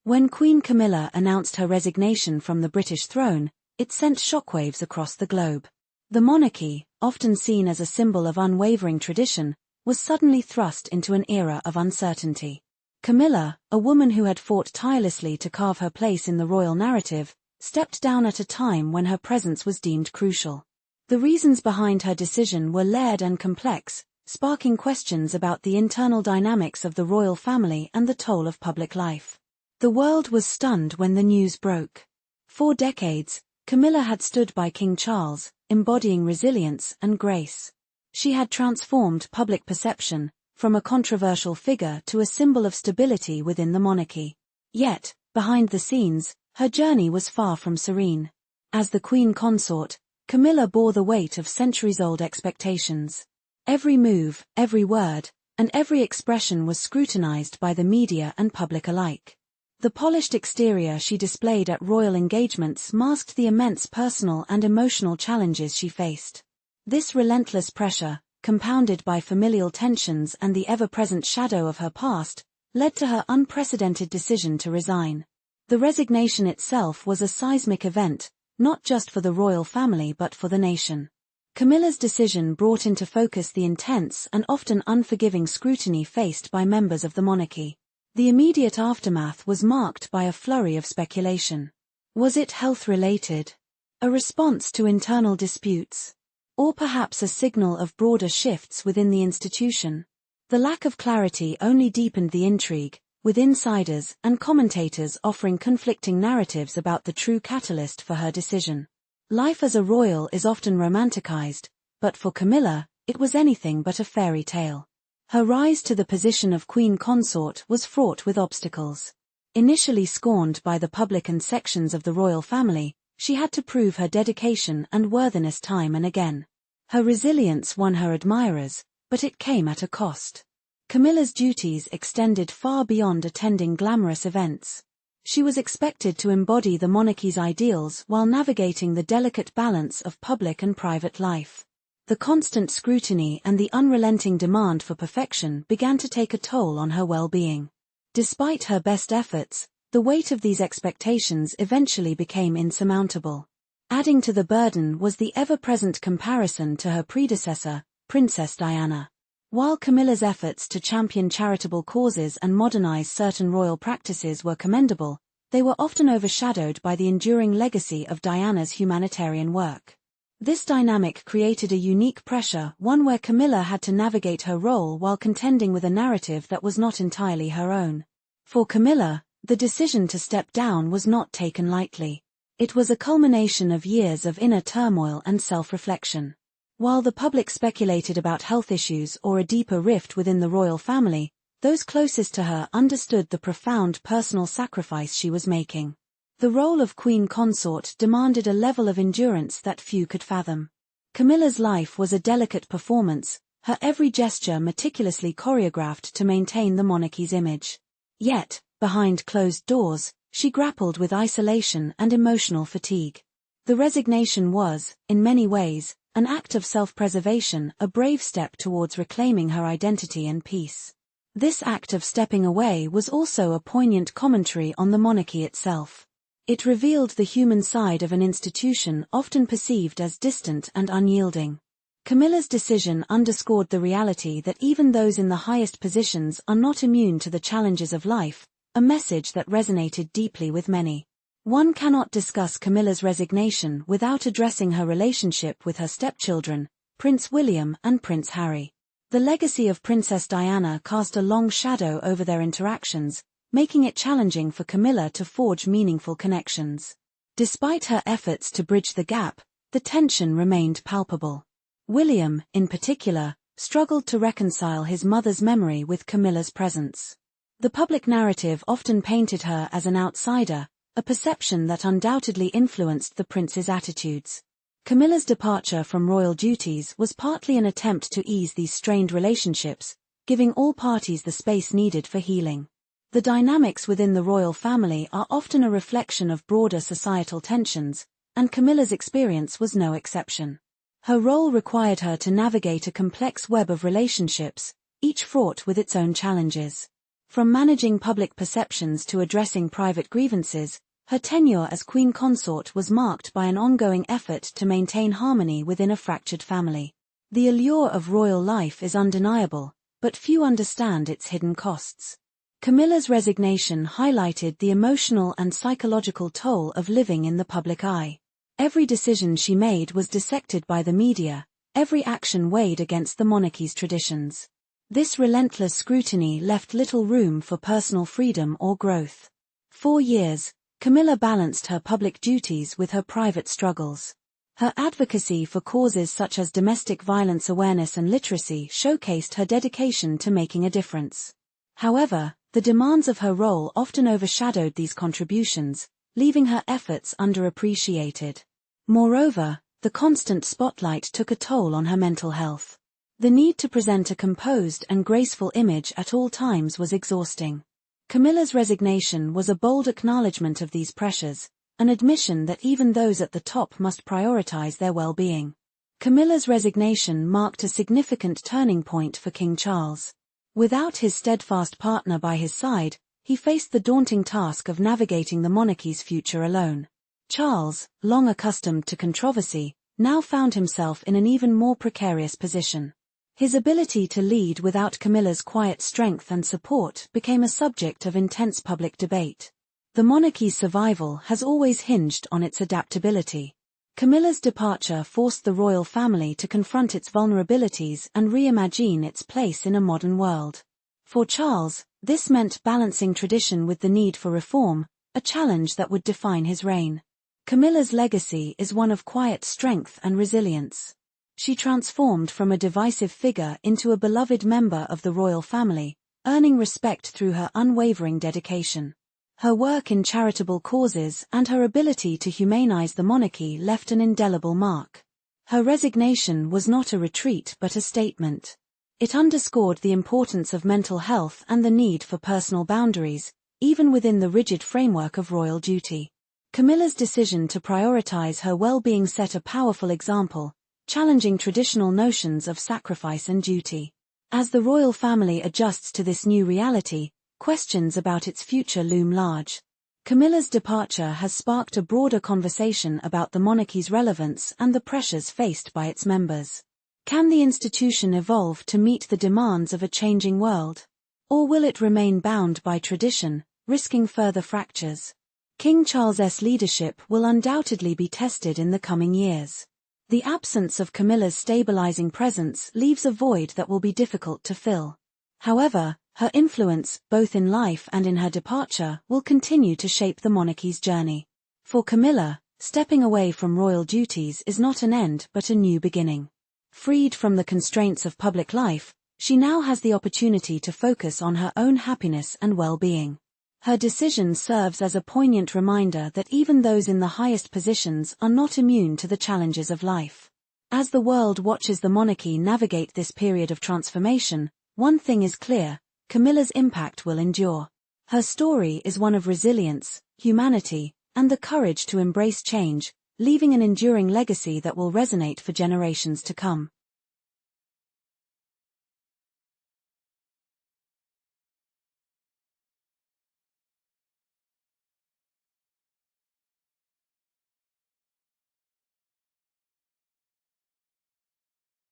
When Queen Camilla announced her resignation from the British throne, it sent shockwaves across the globe. The monarchy, often seen as a symbol of unwavering tradition, was suddenly thrust into an era of uncertainty. Camilla, a woman who had fought tirelessly to carve her place in the royal narrative, stepped down at a time when her presence was deemed crucial. The reasons behind her decision were layered and complex, sparking questions about the internal dynamics of the royal family and the toll of public life. The world was stunned when the news broke. For decades, Camilla had stood by King Charles, embodying resilience and grace. She had transformed public perception, from a controversial figure to a symbol of stability within the monarchy. Yet, behind the scenes, her journey was far from serene. As the Queen Consort, Camilla bore the weight of centuries-old expectations. Every move, every word, and every expression was scrutinized by the media and public alike. The polished exterior she displayed at royal engagements masked the immense personal and emotional challenges she faced. This relentless pressure, compounded by familial tensions and the ever-present shadow of her past, led to her unprecedented decision to resign. The resignation itself was a seismic event, not just for the royal family but for the nation. Camilla's decision brought into focus the intense and often unforgiving scrutiny faced by members of the monarchy. The immediate aftermath was marked by a flurry of speculation. Was it health-related? A response to internal disputes? Or perhaps a signal of broader shifts within the institution? The lack of clarity only deepened the intrigue, with insiders and commentators offering conflicting narratives about the true catalyst for her decision. Life as a royal is often romanticized, but for Camilla, it was anything but a fairy tale. Her rise to the position of Queen Consort was fraught with obstacles. Initially scorned by the public and sections of the royal family, she had to prove her dedication and worthiness time and again. Her resilience won her admirers, but it came at a cost. Camilla's duties extended far beyond attending glamorous events. She was expected to embody the monarchy's ideals while navigating the delicate balance of public and private life. The constant scrutiny and the unrelenting demand for perfection began to take a toll on her well-being. Despite her best efforts, the weight of these expectations eventually became insurmountable. Adding to the burden was the ever-present comparison to her predecessor, Princess Diana. While Camilla's efforts to champion charitable causes and modernize certain royal practices were commendable, they were often overshadowed by the enduring legacy of Diana's humanitarian work. This dynamic created a unique pressure, one where Camilla had to navigate her role while contending with a narrative that was not entirely her own. For Camilla, the decision to step down was not taken lightly. It was a culmination of years of inner turmoil and self-reflection. While the public speculated about health issues or a deeper rift within the royal family, those closest to her understood the profound personal sacrifice she was making. The role of Queen Consort demanded a level of endurance that few could fathom. Camilla's life was a delicate performance, her every gesture meticulously choreographed to maintain the monarchy's image. Yet, behind closed doors, she grappled with isolation and emotional fatigue. The resignation was, in many ways, an act of self-preservation, a brave step towards reclaiming her identity and peace. This act of stepping away was also a poignant commentary on the monarchy itself. It revealed the human side of an institution often perceived as distant and unyielding. Camilla's decision underscored the reality that even those in the highest positions are not immune to the challenges of life, a message that resonated deeply with many. One cannot discuss Camilla's resignation without addressing her relationship with her stepchildren, Prince William and Prince Harry. The legacy of Princess Diana cast a long shadow over their interactions, making it challenging for Camilla to forge meaningful connections. Despite her efforts to bridge the gap, the tension remained palpable. William, in particular, struggled to reconcile his mother's memory with Camilla's presence. The public narrative often painted her as an outsider, a perception that undoubtedly influenced the prince's attitudes. Camilla's departure from royal duties was partly an attempt to ease these strained relationships, giving all parties the space needed for healing. The dynamics within the royal family are often a reflection of broader societal tensions, and Camilla's experience was no exception. Her role required her to navigate a complex web of relationships, each fraught with its own challenges. From managing public perceptions to addressing private grievances, her tenure as queen consort was marked by an ongoing effort to maintain harmony within a fractured family. The allure of royal life is undeniable, but few understand its hidden costs. Camilla's resignation highlighted the emotional and psychological toll of living in the public eye. Every decision she made was dissected by the media, every action weighed against the monarchy's traditions. This relentless scrutiny left little room for personal freedom or growth. 4 years, Camilla balanced her public duties with her private struggles. Her advocacy for causes such as domestic violence awareness and literacy showcased her dedication to making a difference. However, the demands of her role often overshadowed these contributions, leaving her efforts underappreciated. Moreover, the constant spotlight took a toll on her mental health. The need to present a composed and graceful image at all times was exhausting. Camilla's resignation was a bold acknowledgement of these pressures, an admission that even those at the top must prioritize their well-being. Camilla's resignation marked a significant turning point for King Charles. Without his steadfast partner by his side, he faced the daunting task of navigating the monarchy's future alone. Charles, long accustomed to controversy, now found himself in an even more precarious position. His ability to lead without Camilla's quiet strength and support became a subject of intense public debate. The monarchy's survival has always hinged on its adaptability. Camilla's departure forced the royal family to confront its vulnerabilities and reimagine its place in a modern world. For Charles, this meant balancing tradition with the need for reform, a challenge that would define his reign. Camilla's legacy is one of quiet strength and resilience. She transformed from a divisive figure into a beloved member of the royal family, earning respect through her unwavering dedication. Her work in charitable causes and her ability to humanize the monarchy left an indelible mark. Her resignation was not a retreat but a statement. It underscored the importance of mental health and the need for personal boundaries, even within the rigid framework of royal duty. Camilla's decision to prioritize her well-being set a powerful example, challenging traditional notions of sacrifice and duty. As the royal family adjusts to this new reality, questions about its future loom large. Camilla's departure has sparked a broader conversation about the monarchy's relevance and the pressures faced by its members. Can the institution evolve to meet the demands of a changing world? Or will it remain bound by tradition, risking further fractures? King Charles's leadership will undoubtedly be tested in the coming years. The absence of Camilla's stabilizing presence leaves a void that will be difficult to fill. However, her influence, both in life and in her departure, will continue to shape the monarchy's journey. For Camilla, stepping away from royal duties is not an end but a new beginning. Freed from the constraints of public life, she now has the opportunity to focus on her own happiness and well-being. Her decision serves as a poignant reminder that even those in the highest positions are not immune to the challenges of life. As the world watches the monarchy navigate this period of transformation, one thing is clear: Camilla's impact will endure. Her story is one of resilience, humanity, and the courage to embrace change, leaving an enduring legacy that will resonate for generations to come.